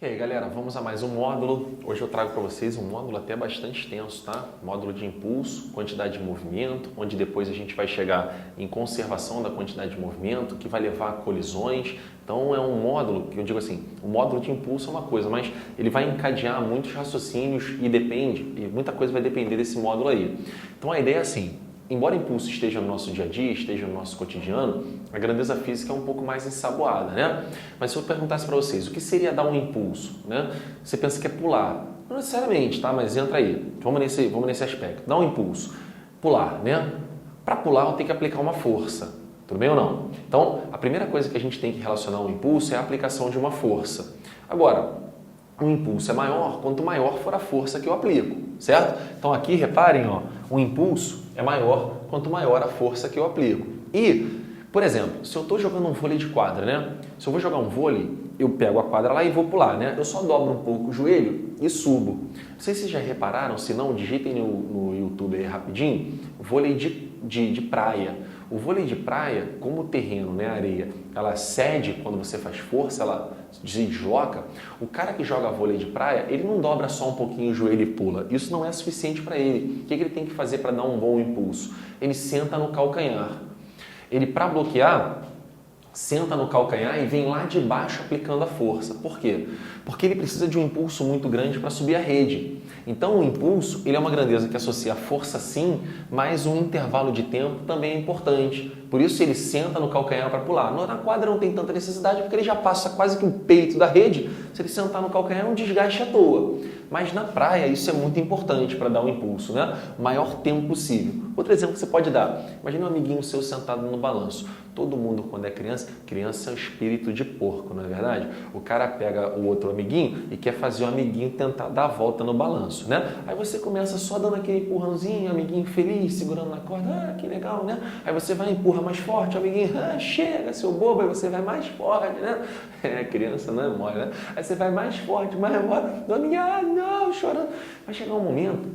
E aí galera, vamos a mais um módulo. Hoje eu trago para vocês um módulo até bastante extenso, tá? Módulo de impulso, quantidade de movimento, onde depois a gente vai chegar em conservação da quantidade de movimento, que vai levar a colisões. Então é um módulo, que eu digo assim, o módulo de impulso é uma coisa, mas ele vai encadear muitos raciocínios e muita coisa vai depender desse módulo aí. Então a ideia é assim, embora impulso esteja no nosso dia a dia, esteja no nosso cotidiano, a grandeza física é um pouco mais ensaboada, né? Mas se eu perguntasse para vocês, o que seria dar um impulso, né? Você pensa que é pular. Não necessariamente, tá? Mas entra aí. Vamos nesse aspecto. Dar um impulso. Pular, né? Para pular, eu tenho que aplicar uma força. Tudo bem ou não? Então, a primeira coisa que a gente tem que relacionar ao impulso é a aplicação de uma força. Agora, o impulso é maior quanto maior for a força que eu aplico, certo? Então aqui, reparem, ó, o impulso é maior quanto maior a força que eu aplico. E, por exemplo, se eu estou jogando um vôlei de quadra, né? Se eu vou jogar um vôlei, eu pego a quadra lá e vou pular, né? Eu só dobro um pouco o joelho e subo. Não sei se vocês já repararam, se não, digitem no YouTube aí rapidinho, vôlei de praia. O vôlei de praia, como o terreno, né, a areia, ela cede quando você faz força, ela se desloca. O cara que joga vôlei de praia, ele não dobra só um pouquinho o joelho e pula. Isso não é suficiente para ele. O que ele tem que fazer para dar um bom impulso? Ele senta no calcanhar. Ele, para bloquear, senta no calcanhar e vem lá de baixo aplicando a força. Por quê? Porque ele precisa de um impulso muito grande para subir a rede. Então o impulso, ele é uma grandeza que associa a força sim, mas um intervalo de tempo também é importante. Por isso ele senta no calcanhar para pular. Na quadra não tem tanta necessidade porque ele já passa quase que o peito da rede. Se ele sentar no calcanhar é um desgaste à toa. Mas na praia isso é muito importante para dar um impulso, né? O maior tempo possível. Outro exemplo que você pode dar. Imagina um amiguinho seu sentado no balanço. Todo mundo quando é criança é um espírito de porco, não é verdade? O cara pega o outro amiguinho e quer fazer o amiguinho tentar dar a volta no balanço, né? Aí você começa só dando aquele empurrãozinho, amiguinho feliz, segurando na corda, que legal, né? Aí você vai e empurra mais forte, amiguinho, chega, seu bobo, aí você vai mais forte, né? Criança não é mole, né? Aí você vai mais forte, mais forte, o amiguinho, não, chorando. Vai chegar um momento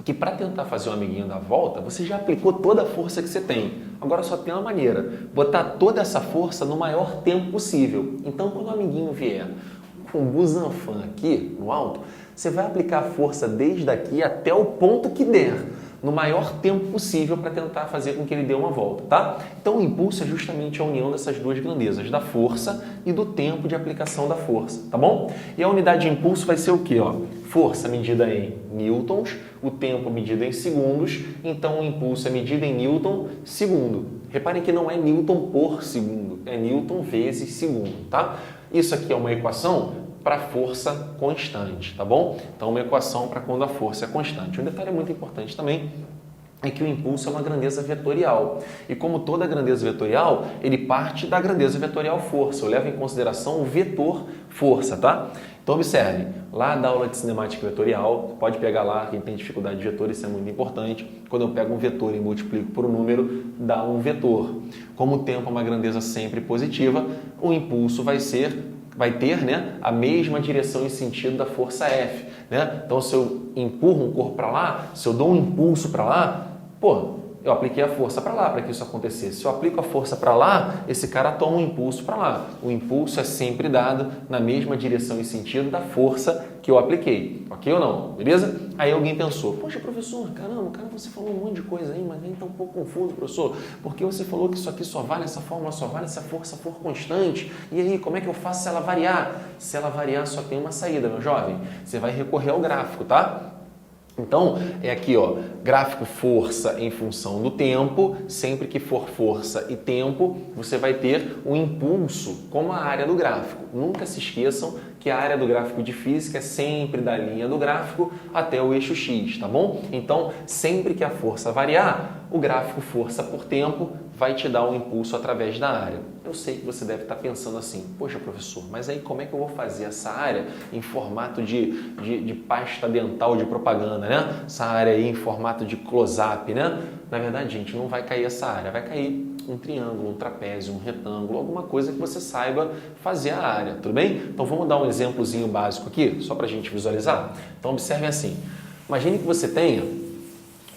que para tentar fazer o amiguinho dar volta, você já aplicou toda a força que você tem. Agora só tem uma maneira, botar toda essa força no maior tempo possível. Então, quando o amiguinho vier com o busanfan aqui no alto, você vai aplicar a força desde aqui até o ponto que der, no maior tempo possível para tentar fazer com que ele dê uma volta, tá? Então, o impulso é justamente a união dessas duas grandezas, da força e do tempo de aplicação da força, tá bom? E a unidade de impulso vai ser o quê, ó? Força medida em newtons, o tempo medido em segundos, então o impulso é medido em newton segundo. Reparem que não é newton por segundo, é newton vezes segundo, tá? Isso aqui é uma equação para força constante, tá bom? Então, uma equação para quando a força é constante. Um detalhe muito importante também é que o impulso é uma grandeza vetorial. E como toda grandeza vetorial, ele parte da grandeza vetorial força. Eu levo em consideração o vetor força, tá? Então, observe, lá da aula de cinemática vetorial, pode pegar lá, quem tem dificuldade de vetor, isso é muito importante. Quando eu pego um vetor e multiplico por um número, dá um vetor. Como o tempo é uma grandeza sempre positiva, o impulso vai ter, né, a mesma direção e sentido da força F, né? Então, se eu empurro um corpo para lá, se eu dou um impulso para lá, eu apliquei a força para lá para que isso acontecesse. Se eu aplico a força para lá, esse cara toma um impulso para lá. O impulso é sempre dado na mesma direção e sentido da força que eu apliquei. Ok ou não? Beleza? Aí alguém pensou, poxa, professor, caramba, você falou um monte de coisa aí, mas aí está um pouco confuso, professor, porque você falou que isso aqui só vale, essa fórmula só vale se a força for constante. E aí, como é que eu faço se ela variar? Se ela variar, só tem uma saída, meu jovem. Você vai recorrer ao gráfico, tá? Então, é aqui, ó, gráfico força em função do tempo. Sempre que for força e tempo, você vai ter um impulso como a área do gráfico. Nunca se esqueçam que a área do gráfico de física é sempre da linha do gráfico até o eixo X, tá bom? Então, sempre que a força variar, o gráfico força por tempo vai te dar um impulso através da área. Eu sei que você deve estar pensando assim, poxa professor, mas aí como é que eu vou fazer essa área em formato de pasta dental de propaganda, né? Essa área aí em formato de close-up, né? Na verdade, gente, não vai cair essa área, vai cair um triângulo, um trapézio, um retângulo, alguma coisa que você saiba fazer a área, tudo bem? Então vamos dar um exemplozinho básico aqui, só para a gente visualizar? Então observem assim, imagine que você tenha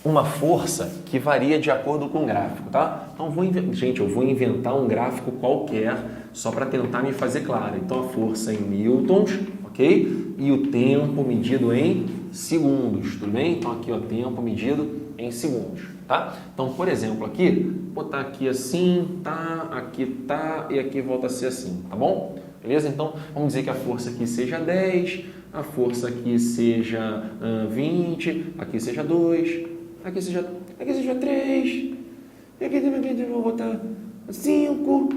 uma força que varia de acordo com o gráfico, tá? Então, eu vou inventar um gráfico qualquer só para tentar me fazer claro. Então, a força em newtons, ok? E o tempo medido em segundos, tudo bem? Então, aqui, ó, tempo medido em segundos, tá? Então, por exemplo, aqui, vou botar aqui assim, tá, aqui tá, e aqui volta a ser assim, tá bom? Beleza? Então, vamos dizer que a força aqui seja 10, a força aqui seja 20, aqui seja 2, aqui seja 3, e aqui também vou botar 5.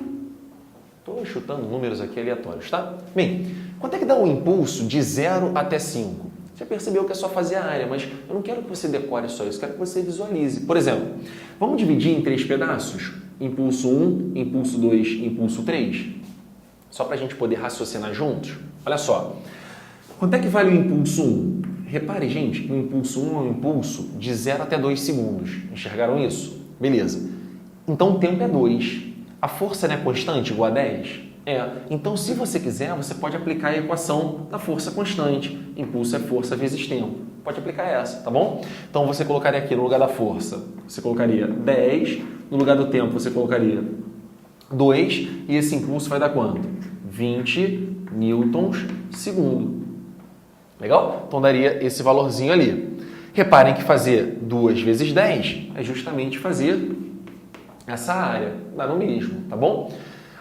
Estou chutando números aqui aleatórios, tá? Bem, quanto é que dá o impulso de 0 até 5? Você percebeu que é só fazer a área, mas eu não quero que você decore só isso, quero que você visualize. Por exemplo, vamos dividir em 3 pedaços? Impulso 1, impulso 2, impulso 3? Só para a gente poder raciocinar juntos? Olha só, quanto é que vale o impulso 1? Repare, gente, que o impulso 1 é um impulso de 0 até 2 segundos. Enxergaram isso? Beleza. Então o tempo é 2. A força não é constante, igual a 10? É. Então, se você quiser, você pode aplicar a equação da força constante. Impulso é força vezes tempo. Pode aplicar essa, tá bom? Então, você colocaria aqui no lugar da força, você colocaria 10. No lugar do tempo, você colocaria 2. E esse impulso vai dar quanto? 20 newtons segundo. Legal? Então, daria esse valorzinho ali. Reparem que fazer 2 vezes 10 é justamente fazer essa área. Dá no mesmo, tá bom?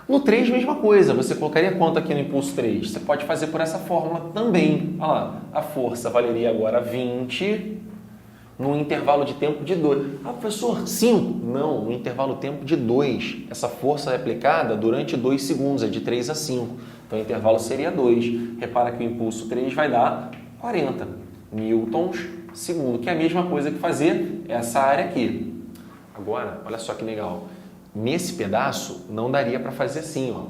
No 3, mesma coisa. Você colocaria quanto aqui no impulso 3? Você pode fazer por essa fórmula também. Olha lá, a força valeria agora 20 no intervalo de tempo de 2. Ah, professor, 5? Não, no intervalo de tempo de 2. Essa força é aplicada durante 2 segundos, é de 3 a 5. Então, o intervalo seria 2. Repara que o impulso 3 vai dar 40 newtons segundo, que é a mesma coisa que fazer essa área aqui. Agora, olha só que legal. Nesse pedaço, não daria para fazer assim, ó.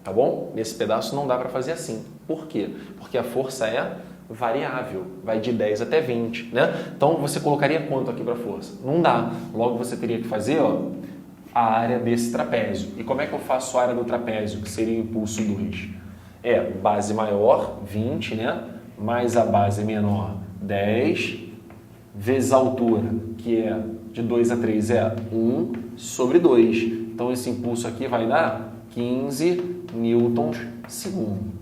Tá bom? Nesse pedaço não dá para fazer assim. Por quê? Porque a força é variável, vai de 10 até 20, né? Então, você colocaria quanto aqui para a força? Não dá. Logo, você teria que fazer, ó, a área desse trapézio. E como é que eu faço a área do trapézio, que seria o impulso 2? É base maior, 20, né? Mais a base menor, 10, vezes a altura, que é de 2 a 3, é 1 sobre 2. Então, esse impulso aqui vai dar 15 newtons segundo.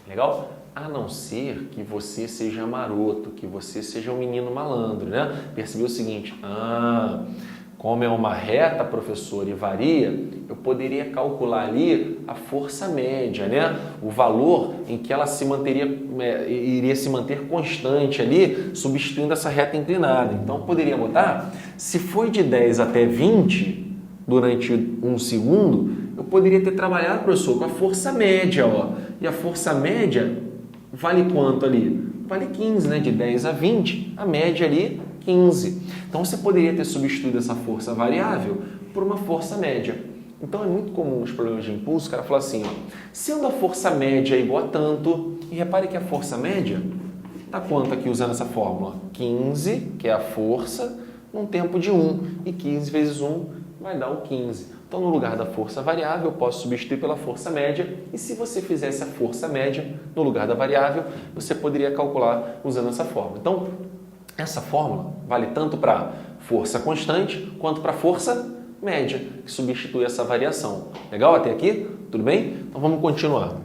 Legal? A não ser que você seja maroto, que você seja um menino malandro, né? Percebeu o seguinte, como é uma reta, professor, e varia, eu poderia calcular ali a força média, né? O valor em que ela se manteria, iria se manter constante ali, substituindo essa reta inclinada. Então, eu poderia botar, se foi de 10 até 20, durante 1 segundo, eu poderia ter trabalhado, professor, com a força média, ó. E a força média vale quanto ali? Vale 15, né? De 10 a 20, a média ali, 15. Então, você poderia ter substituído essa força variável por uma força média. Então, é muito comum nos problemas de impulso, o cara fala assim, ó, sendo a força média igual a tanto, e repare que a força média dá quanto aqui usando essa fórmula? 15, que é a força, num tempo de 1, e 15 vezes 1 vai dar o 15. Então, no lugar da força variável, eu posso substituir pela força média, e se você fizesse a força média no lugar da variável, você poderia calcular usando essa fórmula. Então, essa fórmula vale tanto para força constante quanto para força média, que substitui essa variação. Legal até aqui? Tudo bem? Então vamos continuar.